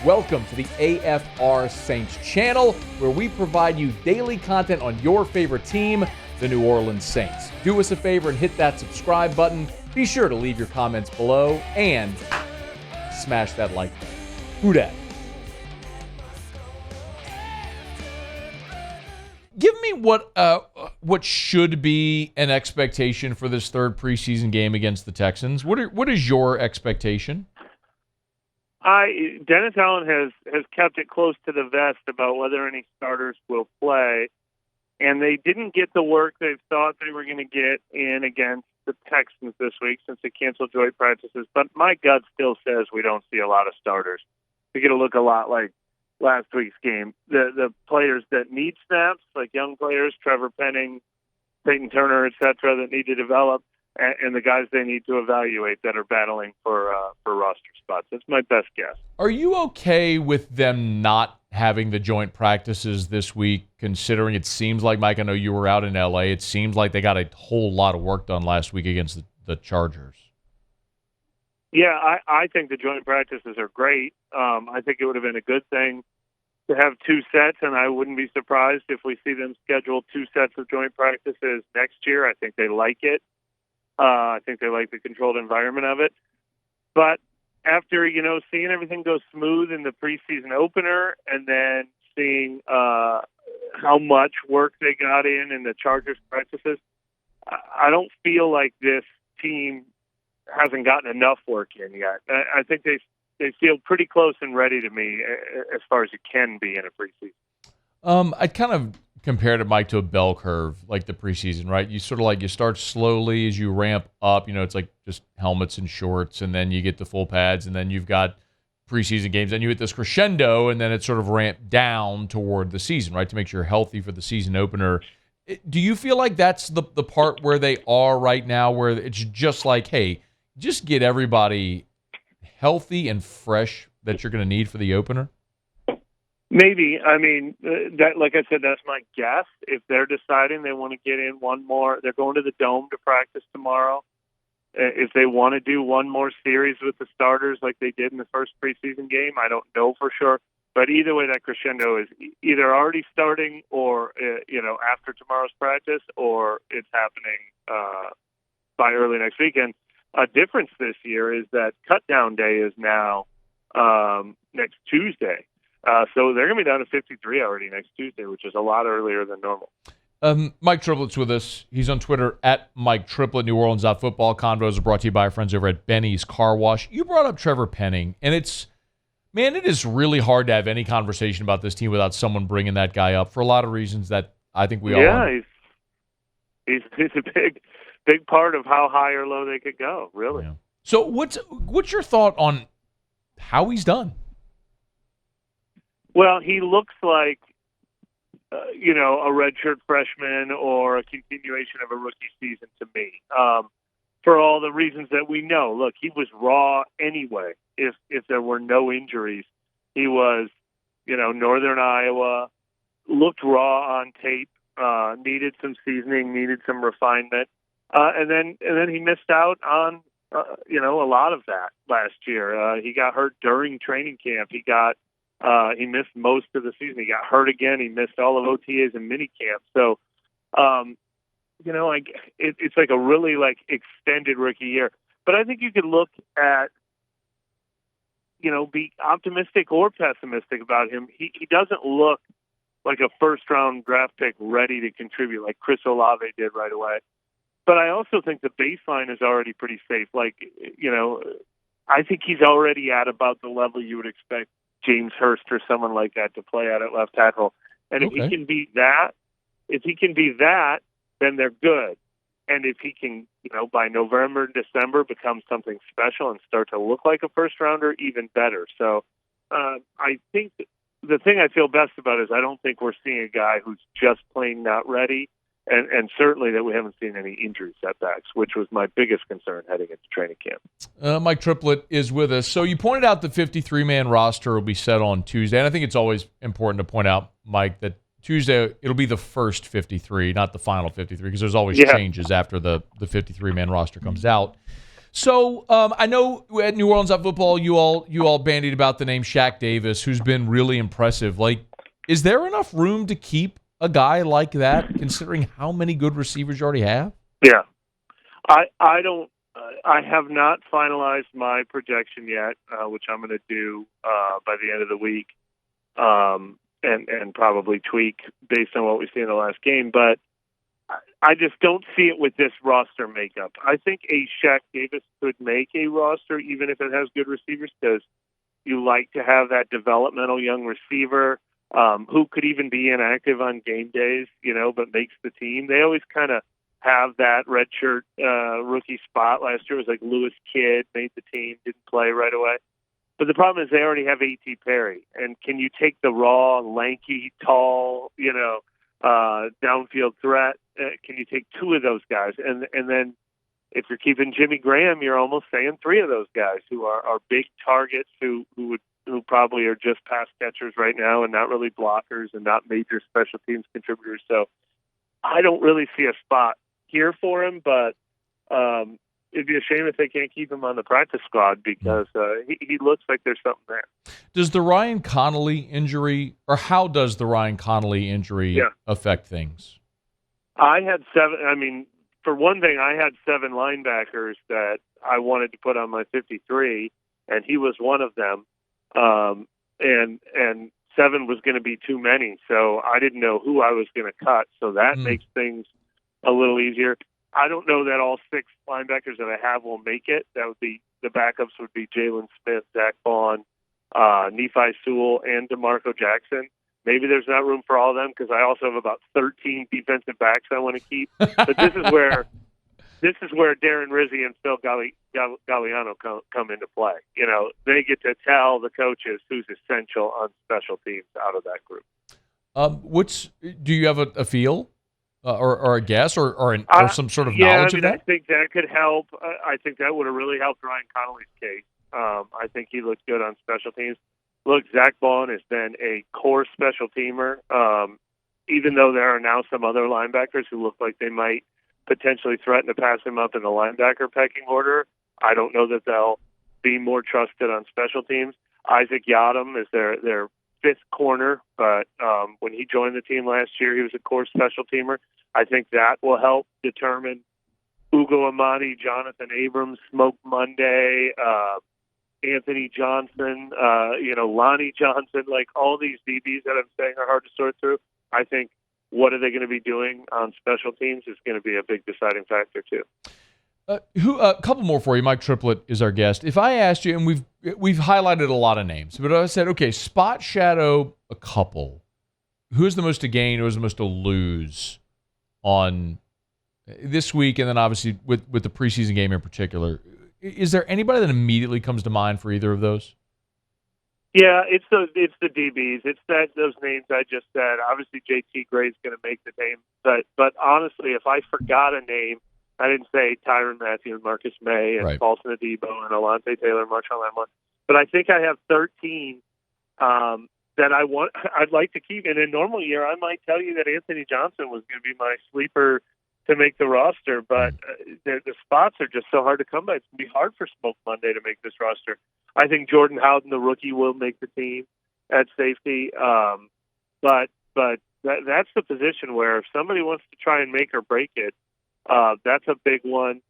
Welcome to the AFR Saints channel, where we provide you daily content on your favorite team, the New Orleans Saints. Do us a favor and hit that subscribe button. Be sure to leave your comments below and smash that like button. Who dat? Give me what should be an expectation for this third preseason game against the Texans. What is your expectation? Dennis Allen has kept it close to the vest about whether any starters will play, and they didn't get the work they thought they were going to get in against the Texans this week since they canceled joint practices. But my gut still says we don't see a lot of starters. They're going to look a lot like last week's game. The players that need snaps, like young players, Trevor Penning, Peyton Turner, etc., that need to develop, and the guys they need to evaluate that are battling for roster spots. That's my best guess. Are you okay with them not having the joint practices this week, considering it seems like, Mike, I know you were out in L.A., it seems like they got a whole lot of work done last week against the Chargers? Yeah, I think the joint practices are great. I think it would have been a good thing to have two sets, and I wouldn't be surprised if we see them schedule two sets of joint practices next year. I think they like it. I think they like the controlled environment of it. But after, seeing everything go smooth in the preseason opener and then seeing how much work they got in the Chargers practices, I don't feel like this team hasn't gotten enough work in yet. I think they feel pretty close and ready to me as far as you can be in a preseason. I kind of compared it, Mike, to a bell curve, like the preseason, right? You sort of you start slowly as you ramp up. It's like just helmets and shorts, and then you get the full pads, and then you've got preseason games, and you hit this crescendo, and then it's sort of ramped down toward the season, right, to make sure you're healthy for the season opener. Do you feel like that's the part where they are right now, where it's just like, hey, just get everybody healthy and fresh that you're going to need for the opener? Maybe. I mean, that, like I said, that's my guess. If they're deciding they want to get in one more, they're going to the Dome to practice tomorrow. If they want to do one more series with the starters like they did in the first preseason game, I don't know for sure. But either way, that crescendo is either already starting or, after tomorrow's practice, or it's happening by early next weekend. A difference this year is that cut-down day is now next Tuesday. So they're going to be down to 53 already next Tuesday, which is a lot earlier than normal. Mike Triplett's with us. He's on Twitter at Mike Triplett, neworleans.football. Convos are brought to you by our friends over at Benny's Car Wash. You brought up Trevor Penning, and it is really hard to have any conversation about this team without someone bringing that guy up for a lot of reasons that I think we all know. He's a big part of how high or low they could go, really. Yeah. So what's your thought on how he's done? Well, he looks like, a redshirt freshman or a continuation of a rookie season to me, for all the reasons that we know. Look, he was raw anyway. If there were no injuries, he was, Northern Iowa, looked raw on tape, needed some seasoning, needed some refinement, and then he missed out on, a lot of that last year. He got hurt during training camp. He missed most of the season. He got hurt again. He missed all of OTAs and minicamp. So, it's like a really extended rookie year. But I think you could look at, be optimistic or pessimistic about him. He doesn't look like a first-round draft pick ready to contribute like Chris Olave did right away. But I also think the baseline is already pretty safe. I think he's already at about the level you would expect James Hurst or someone like that to play at left tackle. And if he can be that, then they're good. And if he can, by November and December become something special and start to look like a first rounder, even better. So I think the thing I feel best about is I don't think we're seeing a guy who's just plain not ready. And certainly that we haven't seen any injury setbacks, which was my biggest concern heading into training camp. Mike Triplett is with us. So you pointed out the 53-man roster will be set on Tuesday. And I think it's always important to point out, Mike, that Tuesday it'll be the first 53, not the final 53, because there's always changes after the 53-man roster comes out. So I know at neworleans.football you all bandied about the name Shaq Davis, who's been really impressive. Like, is there enough room to keep a guy like that, considering how many good receivers you already have? Yeah, I don't. I have not finalized my projection yet, which I'm going to do by the end of the week, and probably tweak based on what we see in the last game. But I just don't see it with this roster makeup. I think a Shaq Davis could make a roster even if it has good receivers, because you like to have that developmental young receiver who could even be inactive on game days, but makes the team. They always kind of have that redshirt rookie spot. Last year was like Lewis Kidd, made the team, didn't play right away. But the problem is they already have A.T. Perry. And can you take the raw, lanky, tall, downfield threat? Can you take two of those guys? And then if you're keeping Jimmy Graham, you're almost saying three of those guys who are big targets who probably are just pass catchers right now and not really blockers and not major special teams contributors. So I don't really see a spot here for him, but it'd be a shame if they can't keep him on the practice squad because he looks like there's something there. Does the Ryan Connolly injury, or how does the Ryan Connolly injury affect things? I had for one thing, I had 7 linebackers that I wanted to put on my 53, and he was one of them. And 7 was going to be too many, so I didn't know who I was going to cut. So that makes things a little easier. I don't know that all 6 linebackers that I have will make it. That would be the backups would be Jalen Smith, Zach Vaughn, Nephi Sewell, and DeMarco Jackson. Maybe there's not room for all of them because I also have about 13 defensive backs I want to keep. But this is where Darren Rizzi and Phil Galliano come into play. They get to tell the coaches who's essential on special teams out of that group. Do you have a feel or a guess or some sort of knowledge of that? I think that could help. I think that would have really helped Ryan Connolly's case. I think he looked good on special teams. Look, Zach Vaughn has been a core special teamer, even though there are now some other linebackers who look like they might potentially threaten to pass him up in the linebacker pecking order. I don't know that they'll be more trusted on special teams. Isaac Yadam is their 5th corner, but when he joined the team last year, he was a core special teamer. I think that will help determine Ugo Amadi, Jonathan Abrams, Smoke Monday, Anthony Johnson, Lonnie Johnson, like all these DBs that I'm saying are hard to sort through. I think what are they going to be doing on special teams is going to be a big deciding factor too. A couple more for you. Mike Triplett is our guest. If I asked you, and we've highlighted a lot of names, but I said, okay, spot shadow a couple. Who is the most to gain? Who is the most to lose on this week? And then obviously with the preseason game in particular, is there anybody that immediately comes to mind for either of those? Yeah, it's the DBs. It's those names I just said. Obviously, JT Gray's going to make the name, but honestly, if I forgot a name, I didn't say Tyrann Mathieu and Marcus May and Paulson Adebo and Alontae Taylor and Marshawn Lamont. But I think I have 13 that I'd like to keep. In a normal year, I might tell you that Anthony Johnson was going to be my sleeper to make the roster, but the spots are just so hard to come by. It's going to be hard for Smoke Monday to make this roster. I think Jordan Howden, the rookie, will make the team at safety. But that's the position where if somebody wants to try and make or break it, that's a big one.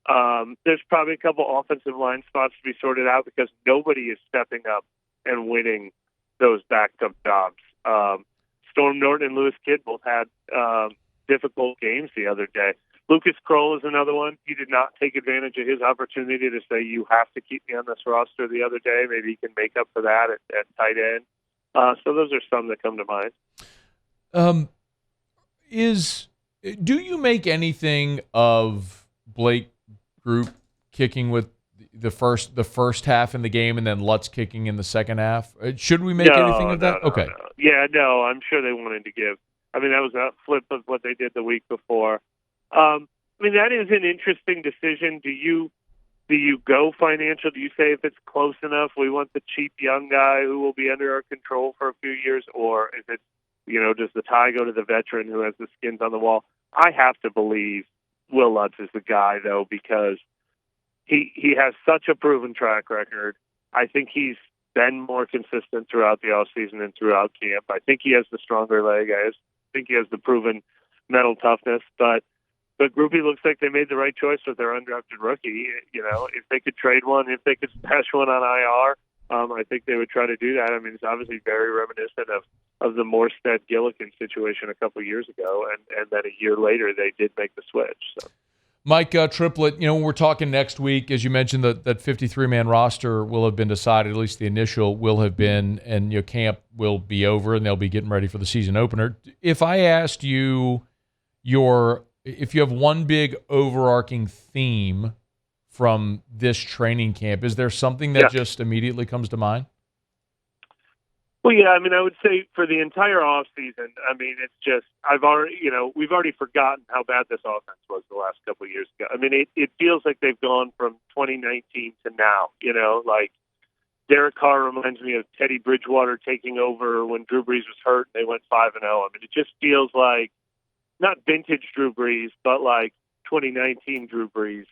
There's probably a couple offensive line spots to be sorted out because nobody is stepping up and winning those backed-up jobs. Storm Norton and Lewis Kidd both had difficult games the other day. Lucas Kroll is another one. He did not take advantage of his opportunity to say, you have to keep me on this roster the other day. Maybe he can make up for that at tight end. So those are some that come to mind. Do you make anything of Blake Group kicking with the first half in the game and then Lutz kicking in the second half? Should we make anything of that? Okay. No. Yeah, no, I'm sure they wanted to give. I mean, that was a flip of what they did the week before. That is an interesting decision. Do you go financial? Do you say if it's close enough, we want the cheap young guy who will be under our control for a few years, or is it, does the tie go to the veteran who has the skins on the wall? I have to believe Will Lutz is the guy, though, because he has such a proven track record. I think he's been more consistent throughout the offseason and throughout camp. I think he has the stronger leg. I think he has the proven mental toughness. But Groupie looks like they made the right choice with their undrafted rookie. You know, if they could trade one, if they could stash one on IR, I think they would try to do that. I mean, it's obviously very reminiscent of the Morstead-Gillikin situation a couple of years ago, and then a year later they did make the switch. So. Mike, Triplett, when we're talking next week, as you mentioned, that 53-man roster will have been decided, at least the initial will have been, and camp will be over, and they'll be getting ready for the season opener. If I asked you if you have one big overarching theme from this training camp, is there something that just immediately comes to mind? Well, yeah, I mean, I would say for the entire offseason, I mean, it's just, we've already forgotten how bad this offense was the last couple of years ago. I mean, it feels like they've gone from 2019 to now, like Derek Carr reminds me of Teddy Bridgewater taking over when Drew Brees was hurt and they went 5-0. I mean, it just feels like not vintage Drew Brees, but like 2019 Drew Brees.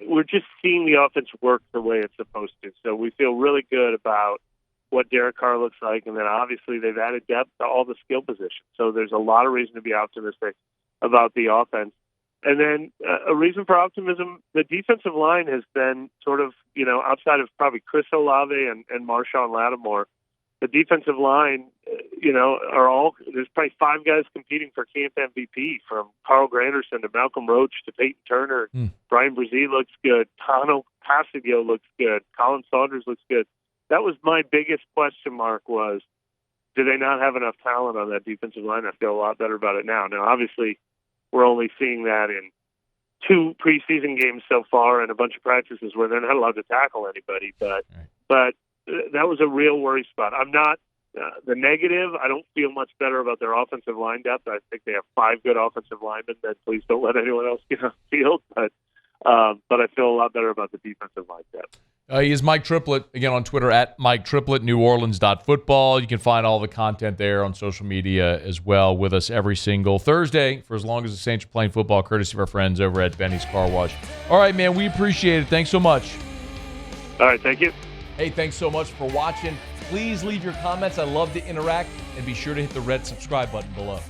We're just seeing the offense work the way it's supposed to. So we feel really good about what Derek Carr looks like, and then obviously they've added depth to all the skill positions. So there's a lot of reason to be optimistic about the offense. And then a reason for optimism, the defensive line has been sort of, outside of probably Chris Olave and Marshawn Lattimore, the defensive line, there's probably 5 guys competing for camp MVP, from Carl Granderson to Malcolm Roach to Peyton Turner. Brian Brzee looks good. Tano Passadio looks good. Colin Saunders looks good. That was my biggest question mark was, do they not have enough talent on that defensive line? I feel a lot better about it now. Now, obviously, we're only seeing that in 2 preseason games so far and a bunch of practices where they're not allowed to tackle anybody. But that was a real worry spot. I'm not the negative. I don't feel much better about their offensive line depth. I think they have 5 good offensive linemen. Then please don't let anyone else get on the field. But I feel a lot better about the defensive line depth. He is Mike Triplett, again on Twitter, at Mike Triplett, neworleans.football. You can find all the content there on social media as well, with us every single Thursday for as long as the Saints are playing football, courtesy of our friends over at Benny's Car Wash. All right, man, we appreciate it. Thanks so much. All right, thank you. Hey, thanks so much for watching. Please leave your comments. I love to interact, and be sure to hit the red subscribe button below.